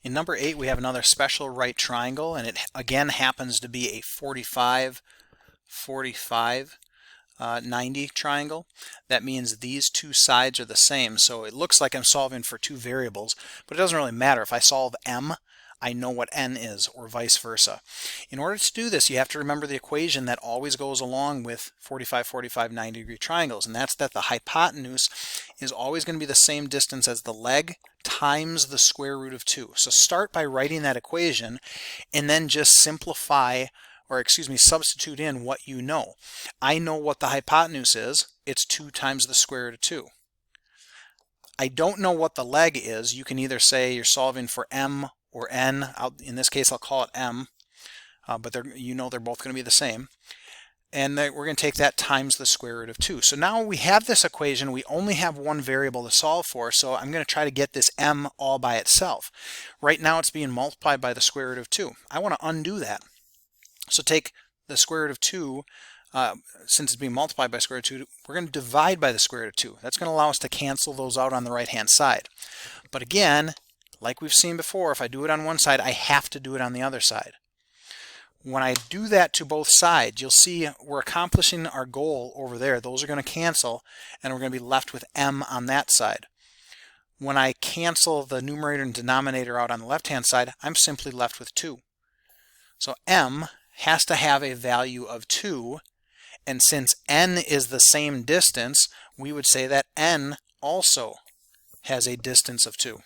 In number 8, we have another special right triangle, and it again happens to be a 45, 45, 90 triangle. That means these two sides are the same, so it looks like I'm solving for two variables, but it doesn't really matter. If I solve m, I know what n is, or vice versa. In order to do this, you have to remember the equation that always goes along with 45, 45, 90-degree triangles, and that's that the hypotenuse is always going to be the same distance as the leg times the square root of 2. So start by writing that equation and then just simplify, or excuse me, substitute in what you know. I know what the hypotenuse is. It's 2 times the square root of 2. I don't know what the leg is. You can either say you're solving for m or n. In this case, I'll call it m, but you know they're both going to be the same. And we're going to take that times the square root of 2. So now we have this equation. We only have one variable to solve for, so I'm going to try to get this m all by itself. Right now it's being multiplied by the square root of 2. I want to undo that. So take the square root of 2, since it's being multiplied by square root of 2, we're going to divide by the square root of 2. That's going to allow us to cancel those out on the right-hand side. But again, like we've seen before, if I do it on one side, I have to do it on the other side. When I do that to both sides, you'll see we're accomplishing our goal over there. Those are going to cancel, and we're going to be left with m on that side. When I cancel the numerator and denominator out on the left-hand side, I'm simply left with 2. So m has to have a value of 2, and since n is the same distance, we would say that n also has a distance of 2.